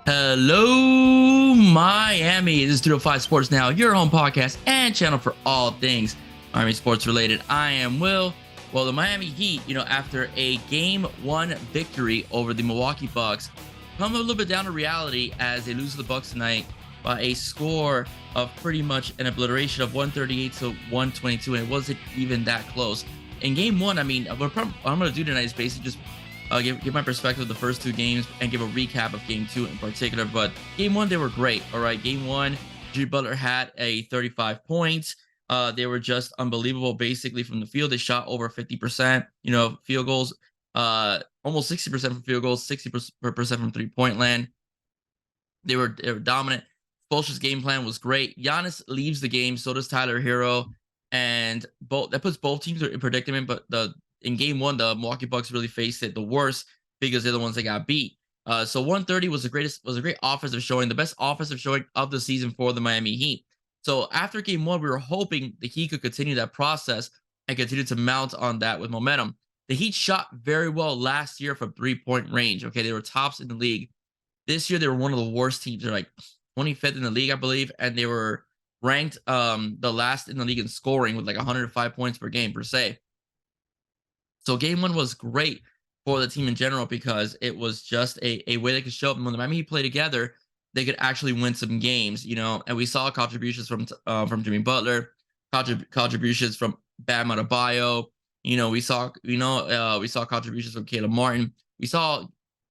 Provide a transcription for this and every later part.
Hello, Miami. This is 205 Sports Now, your home podcast and channel for all things Miami sports related. I am Will. Well, the Miami Heat, after a game 1 victory over the Milwaukee Bucks, come a little bit down to reality as they lose to the Bucks tonight by a score of pretty much an obliteration of 138 to 122, and it wasn't even that close. In game 1, what I'm going to do tonight is basically just give my perspective of the first two games and give a recap of game 2 in particular. But game 1, they were great. All right, game 1, Jimmy Butler had a 35 points. They were just unbelievable. Basically, from the field, they shot over 50%. Field goals, almost 60% from field goals, 60% from 3-point land. They were dominant. Spoelstra's game plan was great. Giannis leaves the game, so does Tyler Hero, and that puts both teams in predicament. But in game 1, the Milwaukee Bucks really faced it the worst because they're the ones that got beat. So 130 was a great offensive showing, the best offensive showing of the season for the Miami Heat. So after game 1, we were hoping the Heat could continue that process and continue to mount on that with momentum. The Heat shot very well last year from 3-point range. Okay, they were tops in the league. This year, they were one of the worst teams. They're like 25th in the league, I believe, and they were ranked the last in the league in scoring with like 105 points per game per se. So game 1 was great for the team in general because it was just a way they could show up. And when the Miami Heat play together, they could actually win some games, and we saw contributions from Jimmy Butler, contributions from Bam Adebayo. We saw contributions from Caleb Martin. We saw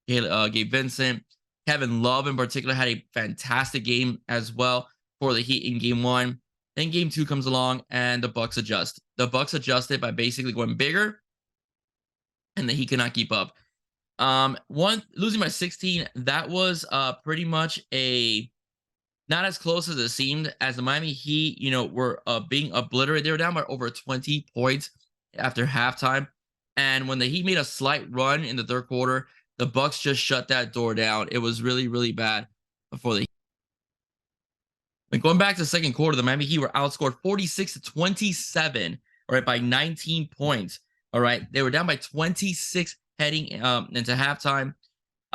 Gabe Vincent. Kevin Love in particular had a fantastic game as well for the Heat in game 1. Then game 2 comes along and the Bucks adjust. The Bucks adjusted by basically going bigger, and the Heat cannot keep up. Losing by 16, that was pretty much not as close as it seemed, as the Miami Heat, were being obliterated. They were down by over 20 points after halftime. And when the Heat made a slight run in the third quarter, the Bucks just shut that door down. It was really, really bad before the Heat. Going back to the second quarter, the Miami Heat were outscored 46 to 27, all right, by 19 points. All right, they were down by 26 heading into halftime.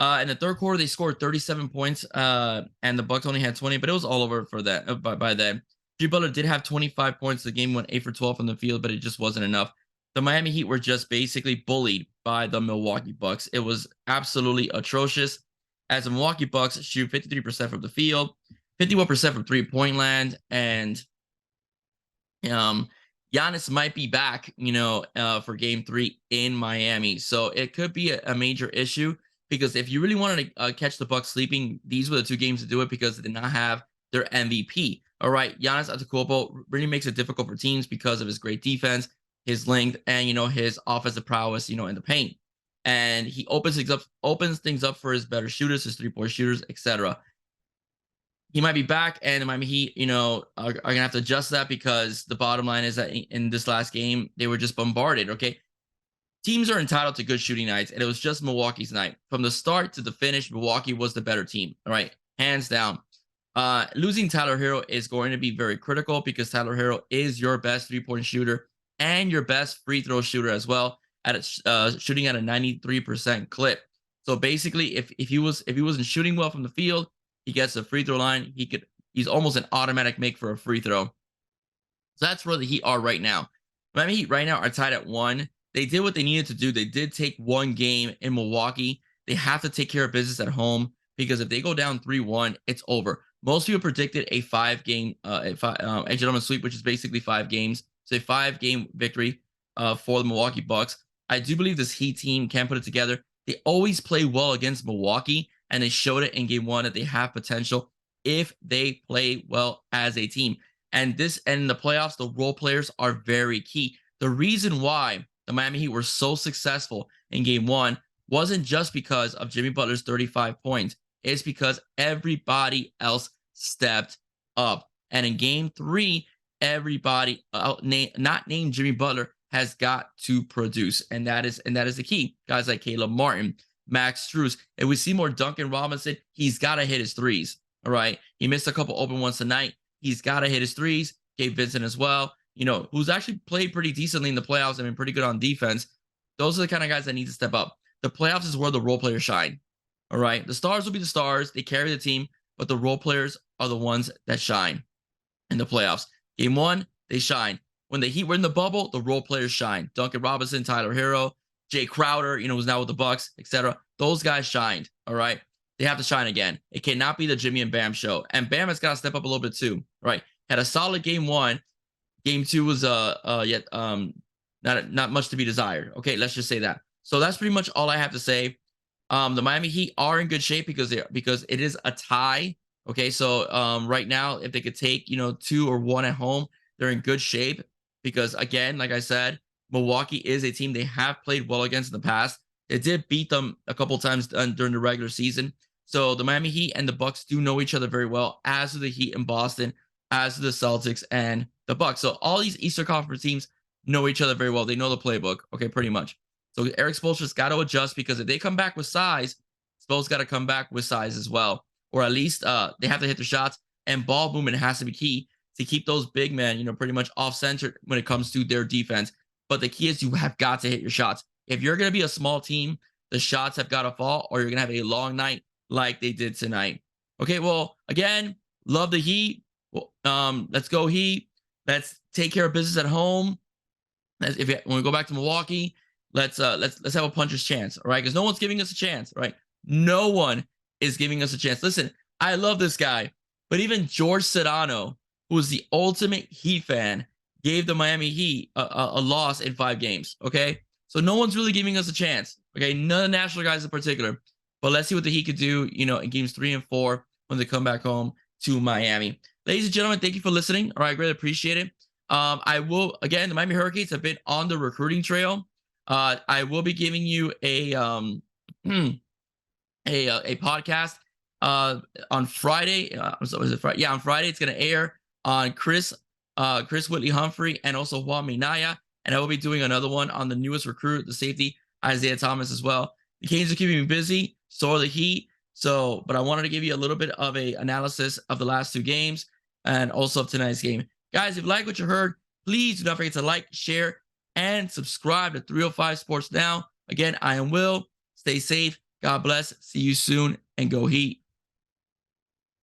In the third quarter, they scored 37 points, and the Bucks only had 20, but it was all over for that by then. Jimmy Butler did have 25 points. The game went 8 for 12 from the field, but it just wasn't enough. The Miami Heat were just basically bullied by the Milwaukee Bucks. It was absolutely atrocious, as the Milwaukee Bucks shoot 53% from the field, 51% from 3-point land, and Giannis might be back, for game 3 in Miami. So it could be a major issue, because if you really wanted to catch the Bucks sleeping, these were the 2 games to do it, because they did not have their MVP. All right, Giannis Antetokounmpo really makes it difficult for teams because of his great defense, his length, and his offensive prowess, in the paint. And he opens things up for his better shooters, his 3-point shooters, etc. He might be back, and the Miami Heat, are gonna have to adjust that, because the bottom line is that in this last game, they were just bombarded. Okay, teams are entitled to good shooting nights, and it was just Milwaukee's night. From the start to the finish, Milwaukee was the better team. All right, hands down. Losing Tyler Hero is going to be very critical, because Tyler Hero is your best 3-point shooter and your best free throw shooter as well, at shooting at a 93% clip. So basically, if he wasn't shooting well from the field, he gets the free throw line, he's almost an automatic make for a free throw. So that's where the Heat are right now. Miami Heat right now are tied at 1. They did what they needed to do. They did take 1 game in Milwaukee. They have to take care of business at home, because if they go down 3-1, it's over. Most people predicted a 5-game a gentleman's sweep, which is basically 5 games. So a 5-game victory for the Milwaukee Bucks. I do believe this Heat team can put it together. They always play well against Milwaukee, and they showed it in game 1 that they have potential if they play well as a team. And in the playoffs, the role players are very key. The reason why the Miami Heat were so successful in game 1 wasn't just because of Jimmy Butler's 35 points. It's because everybody else stepped up. And in game 3, everybody not named Jimmy Butler has got to produce, and that is the key. Guys like Caleb Martin, Max Strus, and we see more Duncan Robinson. He's got to hit his threes. All right, he missed a couple open ones tonight. He's got to hit his threes. Gabe Vincent as well, who's actually played pretty decently in the playoffs. I mean, pretty good on defense. Those are the kind of guys that need to step up. The playoffs is where the role players shine. All right. The stars will be the stars. They carry the team, but the role players are the ones that shine in the playoffs. Game one, they shine. When the Heat were in the bubble, the role players shine. Duncan Robinson, Tyler Hero, Jay Crowder, who's now with the Bucks, etc. Those guys shined. All right. They have to shine again. It cannot be the Jimmy and Bam show. And Bam has got to step up a little bit too. Right. Had a solid game one. Game two was not much to be desired. Okay, let's just say that. So that's pretty much all I have to say. The Miami Heat are in good shape because it is a tie. Okay, so right now, if they could take 2 or 1 at home, they're in good shape because again, like I said, Milwaukee is a team they have played well against in the past. They did beat them a couple times during the regular season. So the Miami Heat and the Bucks do know each other very well, as do the Heat in Boston, as do the Celtics and the Bucks. So all these Eastern Conference teams know each other very well. They know the playbook, okay, pretty much. So Eric Spoelstra's got to adjust because if they come back with size, Spoelstra's got to come back with size as well. Or at least they have to hit the shots, and ball movement has to be key to keep those big men, pretty much off-center when it comes to their defense. But the key is you have got to hit your shots. If you're going to be a small team, the shots have got to fall, or you're going to have a long night like they did tonight. Okay, well, again, love the Heat. Well, let's go Heat. Let's take care of business at home. When we go back to Milwaukee, let's have a puncher's chance, all right? Because no one's giving us a chance, right? No one is giving us a chance. Listen, I love this guy, but even George Sedano, who is the ultimate Heat fan, gave the Miami Heat a loss in 5 games, okay? So no one's really giving us a chance, okay? None of the national guys in particular. But let's see what the Heat could do, in games 3 and 4 when they come back home to Miami. Ladies and gentlemen, thank you for listening. All right, I greatly appreciate it. I will, again, the Miami Hurricanes have been on the recruiting trail. I will be giving you a podcast on Friday. So is it Friday? Yeah, on Friday it's going to air on Chris Whitley Humphrey and also Juan Minaya, and I will be doing another one on the newest recruit, the safety Isaiah Thomas as well. The Canes are keeping me busy, so are the Heat. So, but I wanted to give you a little bit of a analysis of the last 2 games and also of tonight's game. Guys, if you like what you heard, please do not forget to like, share, and subscribe to 305 Sports Now. Again, I am Will. Stay safe. God bless. See you soon, and go Heat.